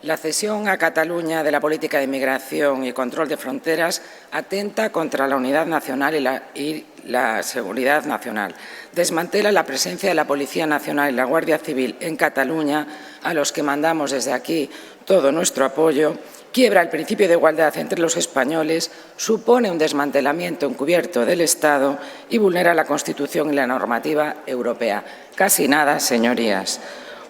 La cesión a Cataluña de la política de inmigración y control de fronteras atenta contra la unidad nacional y la seguridad nacional. Desmantela la presencia de la Policía Nacional y la Guardia Civil en Cataluña, a los que mandamos desde aquí todo nuestro apoyo. Quiebra el principio de igualdad entre los españoles, supone un desmantelamiento encubierto del Estado y vulnera la Constitución y la normativa europea. Casi nada, señorías.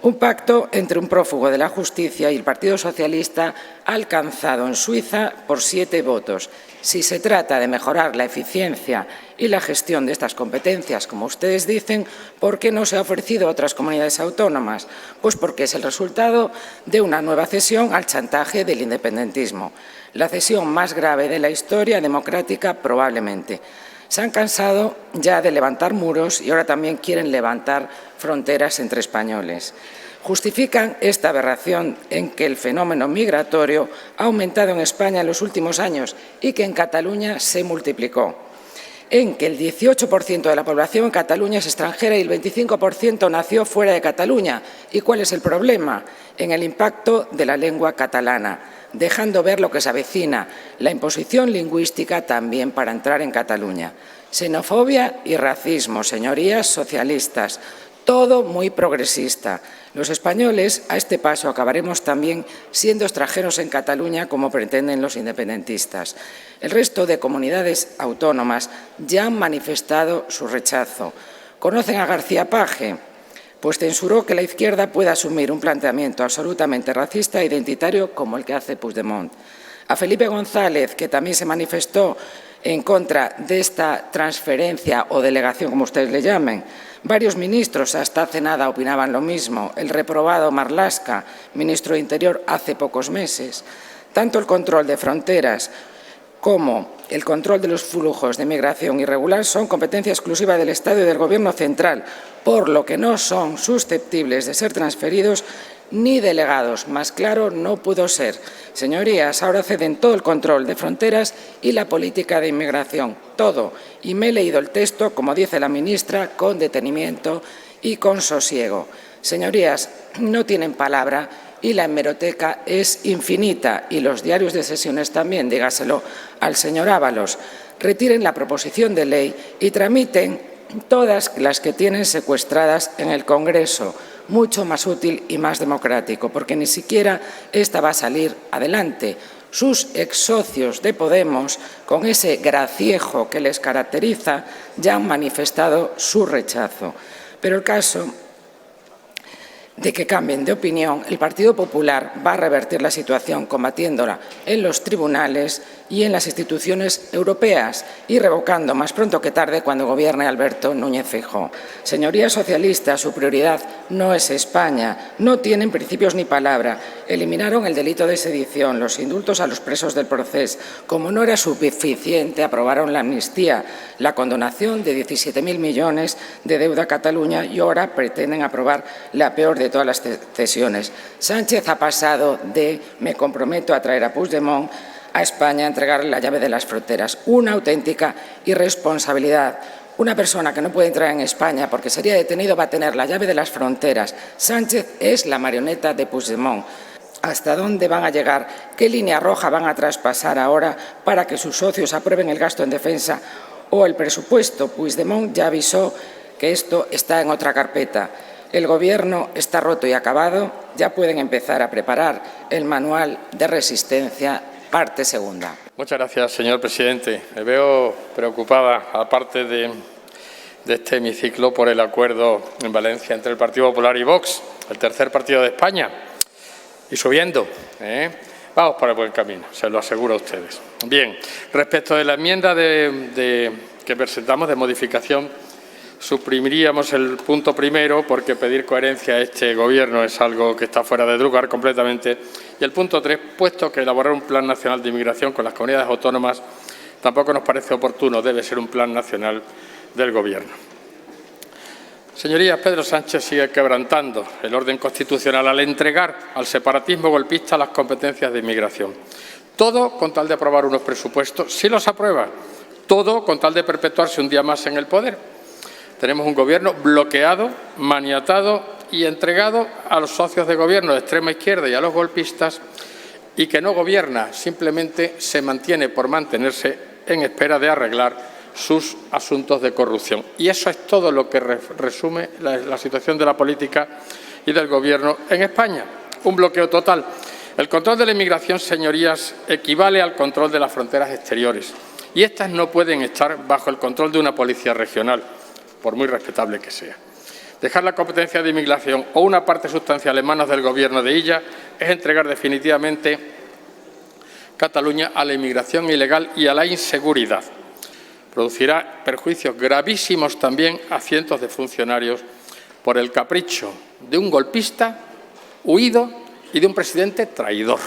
Un pacto entre un prófugo de la justicia y el Partido Socialista alcanzado en Suiza por 7 votos. Si se trata de mejorar la eficiencia y la gestión de estas competencias, como ustedes dicen, ¿por qué no se ha ofrecido a otras comunidades autónomas? Pues porque es el resultado de una nueva cesión al chantaje del independentismo. La cesión más grave de la historia democrática, probablemente. Se han cansado ya de levantar muros y ahora también quieren levantar fronteras entre españoles. Justifican esta aberración en que el fenómeno migratorio ha aumentado en España en los últimos años y que en Cataluña se multiplicó. En que el 18% de la población en Cataluña es extranjera y el 25% nació fuera de Cataluña. ¿Y cuál es el problema? En el impacto de la lengua catalana, dejando ver lo que se avecina, la imposición lingüística también para entrar en Cataluña. Xenofobia y racismo, señorías socialistas, todo muy progresista. Los españoles, a este paso, acabaremos también siendo extranjeros en Cataluña, como pretenden los independentistas. El resto de comunidades autónomas ya han manifestado su rechazo. ¿Conocen a García Page? Pues censuró que la izquierda pueda asumir un planteamiento absolutamente racista e identitario como el que hace Puigdemont. A Felipe González, que también se manifestó en contra de esta transferencia o delegación, como ustedes le llamen. Varios ministros hasta hace nada opinaban lo mismo. El reprobado Marlaska, ministro de Interior hace pocos meses. Tanto el control de fronteras como el control de los flujos de migración irregular son competencia exclusiva del Estado y del Gobierno central, por lo que no son susceptibles de ser transferidos ni delegados. Más claro no pudo ser. Señorías, ahora ceden todo el control de fronteras y la política de inmigración, todo. Y me he leído el texto, como dice la ministra, con detenimiento y con sosiego. Señorías, no tienen palabra y la hemeroteca es infinita y los diarios de sesiones también, dígaselo al señor Ábalos. Retiren la proposición de ley y tramiten todas las que tienen secuestradas en el Congreso. Mucho más útil y más democrático, porque ni siquiera esta va a salir adelante. Sus ex-socios de Podemos, con ese graciejo que les caracteriza, ya han manifestado su rechazo. Pero el caso de que cambien de opinión, el Partido Popular va a revertir la situación combatiéndola en los tribunales y en las instituciones europeas y revocando más pronto que tarde cuando gobierne Alberto Núñez Feijóo. Señorías socialistas, su prioridad no es España, no tienen principios ni palabra. Eliminaron el delito de sedición, los indultos a los presos del Procés. Como no era suficiente, aprobaron la amnistía, la condonación de 17.000 millones de deuda a Cataluña y ahora pretenden aprobar la peor de todas las cesiones. Sánchez ha pasado de me comprometo a traer a Puigdemont a España a entregarle la llave de las fronteras. Una auténtica irresponsabilidad. Una persona que no puede entrar en España porque sería detenido va a tener la llave de las fronteras. Sánchez es la marioneta de Puigdemont. ¿Hasta dónde van a llegar? ¿Qué línea roja van a traspasar ahora para que sus socios aprueben el gasto en defensa o el presupuesto? Puigdemont ya avisó que esto está en otra carpeta. El Gobierno está roto y acabado. Ya pueden empezar a preparar el manual de resistencia, parte segunda. Muchas gracias, señor presidente. Me veo preocupada, aparte de este hemiciclo, por el acuerdo en Valencia entre el Partido Popular y Vox, el tercer partido de España. Y subiendo, vamos por el buen camino, se lo aseguro a ustedes. Bien, respecto de la enmienda que presentamos de modificación, suprimiríamos el punto primero porque pedir coherencia a este Gobierno es algo que está fuera de lugar completamente. Y el punto 3, puesto que elaborar un plan nacional de inmigración con las comunidades autónomas tampoco nos parece oportuno, debe ser un plan nacional del Gobierno. Señorías, Pedro Sánchez sigue quebrantando el orden constitucional al entregar al separatismo golpista las competencias de inmigración. Todo con tal de aprobar unos presupuestos, si los aprueba, todo con tal de perpetuarse un día más en el poder. Tenemos un gobierno bloqueado, maniatado y entregado a los socios de gobierno de extrema izquierda y a los golpistas, y que no gobierna, simplemente se mantiene por mantenerse en espera de arreglar sus asuntos de corrupción. Y eso es todo lo que resume la situación de la política y del Gobierno en España. Un bloqueo total. El control de la inmigración, señorías, equivale al control de las fronteras exteriores. Y estas no pueden estar bajo el control de una policía regional, por muy respetable que sea. Dejar la competencia de inmigración o una parte sustancial en manos del Gobierno de ella es entregar definitivamente Cataluña a la inmigración ilegal y a la inseguridad. Producirá perjuicios gravísimos también a cientos de funcionarios por el capricho de un golpista huido y de un presidente traidor.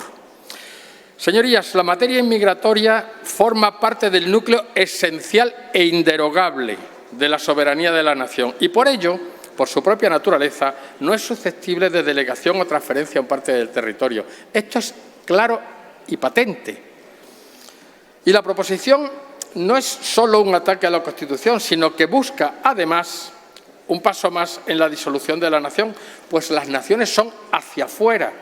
Señorías, la materia inmigratoria forma parte del núcleo esencial e inderogable de la soberanía de la nación y por ello, por su propia naturaleza, no es susceptible de delegación o transferencia a un parte del territorio. Esto es claro y patente. Y la proposición no es solo un ataque a la Constitución, sino que busca, además, un paso más en la disolución de la nación, pues las naciones son hacia afuera.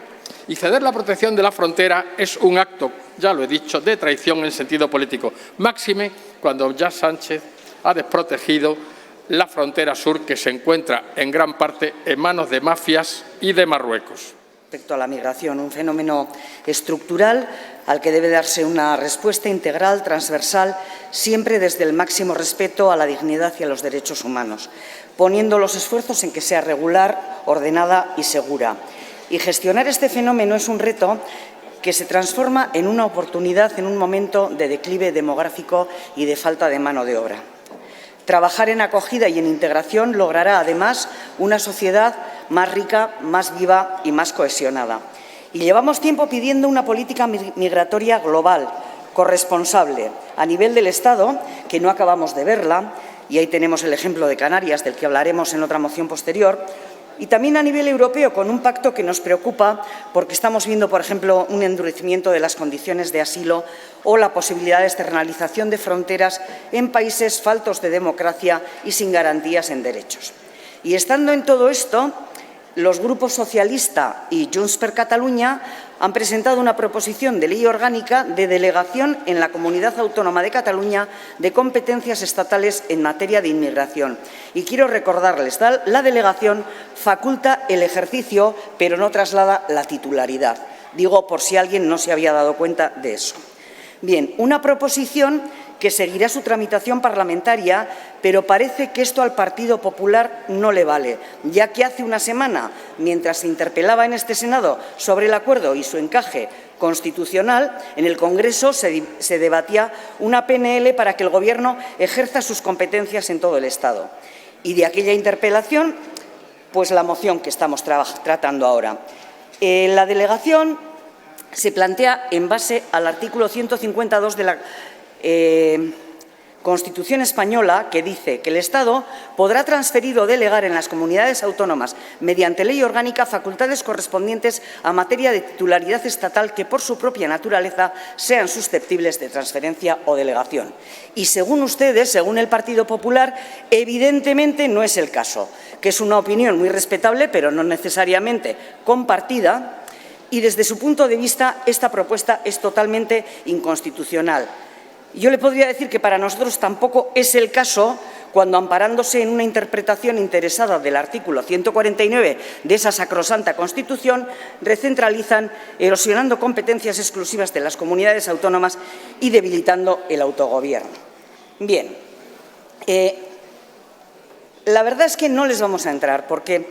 Y ceder la protección de la frontera es un acto, ya lo he dicho, de traición en sentido político. Máxime cuando ya Sánchez ha desprotegido la frontera sur, que se encuentra en gran parte en manos de mafias y de Marruecos. Respecto a la migración, un fenómeno estructural al que debe darse una respuesta integral, transversal, siempre desde el máximo respeto a la dignidad y a los derechos humanos, poniendo los esfuerzos en que sea regular, ordenada y segura. Y gestionar este fenómeno es un reto que se transforma en una oportunidad en un momento de declive demográfico y de falta de mano de obra. Trabajar en acogida y en integración logrará, además, una sociedad más rica, más viva y más cohesionada. Y llevamos tiempo pidiendo una política migratoria global, corresponsable, a nivel del Estado, que no acabamos de verla, y ahí tenemos el ejemplo de Canarias, del que hablaremos en otra moción posterior, y también a nivel europeo, con un pacto que nos preocupa porque estamos viendo, por ejemplo, un endurecimiento de las condiciones de asilo o la posibilidad de externalización de fronteras en países faltos de democracia y sin garantías en derechos. Y estando en todo esto, los grupos socialista y Junts per Catalunya han presentado una proposición de ley orgánica de delegación en la Comunidad Autónoma de Cataluña de competencias estatales en materia de inmigración. Y quiero recordarles, la delegación faculta el ejercicio, pero no traslada la titularidad. Digo, por si alguien no se había dado cuenta de eso. Bien, una proposición que seguirá su tramitación parlamentaria, pero parece que esto al Partido Popular no le vale, ya que hace una semana, mientras se interpelaba en este Senado sobre el acuerdo y su encaje constitucional, en el Congreso se debatía una PNL para que el Gobierno ejerza sus competencias en todo el Estado. Y de aquella interpelación, pues la moción que estamos tratando ahora. La delegación se plantea en base al artículo 152 de la Constitución española, que dice que el Estado podrá transferir o delegar en las comunidades autónomas mediante ley orgánica facultades correspondientes a materia de titularidad estatal que por su propia naturaleza sean susceptibles de transferencia o delegación. Y según ustedes, según el Partido Popular, evidentemente no es el caso, que es una opinión muy respetable, pero no necesariamente compartida, y desde su punto de vista esta propuesta es totalmente inconstitucional. Yo le podría decir que para nosotros tampoco es el caso cuando, amparándose en una interpretación interesada del artículo 149 de esa sacrosanta Constitución, recentralizan, erosionando competencias exclusivas de las comunidades autónomas y debilitando el autogobierno. Bien, la verdad es que no les vamos a entrar porque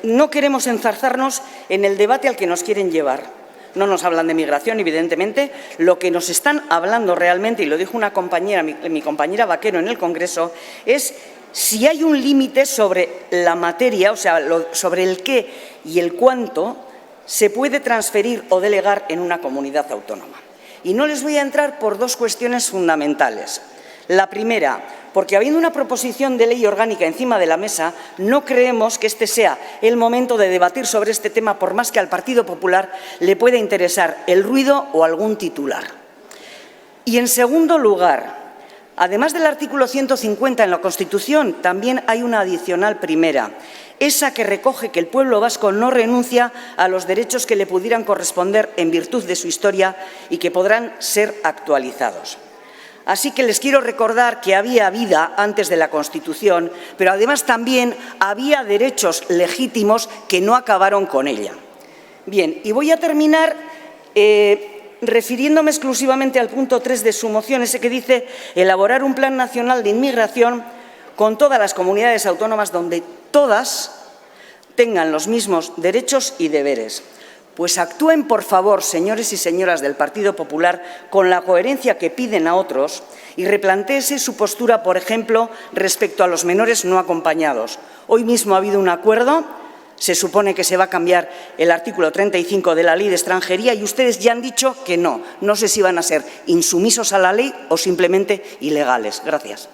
no queremos enzarzarnos en el debate al que nos quieren llevar. No nos hablan de migración, evidentemente. Lo que nos están hablando realmente, y lo dijo una compañera, mi compañera Vaquero en el Congreso, es si hay un límite sobre la materia, o sea, sobre el qué y el cuánto se puede transferir o delegar en una comunidad autónoma. Y no les voy a entrar por dos cuestiones fundamentales. La primera, porque habiendo una proposición de ley orgánica encima de la mesa, no creemos que este sea el momento de debatir sobre este tema, por más que al Partido Popular le pueda interesar el ruido o algún titular. Y en segundo lugar, Además del artículo 150 en la Constitución, también hay una adicional primera, esa que recoge que el pueblo vasco no renuncia a los derechos que le pudieran corresponder en virtud de su historia y que podrán ser actualizados. Así que les quiero recordar que había vida antes de la Constitución, pero además también había derechos legítimos que no acabaron con ella. Bien, y voy a terminar refiriéndome exclusivamente al punto 3 de su moción, ese que dice elaborar un plan nacional de inmigración con todas las comunidades autónomas donde todas tengan los mismos derechos y deberes. Pues actúen, por favor, señores y señoras del Partido Popular, con la coherencia que piden a otros y replantéese su postura, por ejemplo, respecto a los menores no acompañados. Hoy mismo ha habido un acuerdo, se supone que se va a cambiar el artículo 35 de la Ley de Extranjería y ustedes ya han dicho que no. No sé si van a ser insumisos a la ley o simplemente ilegales. Gracias.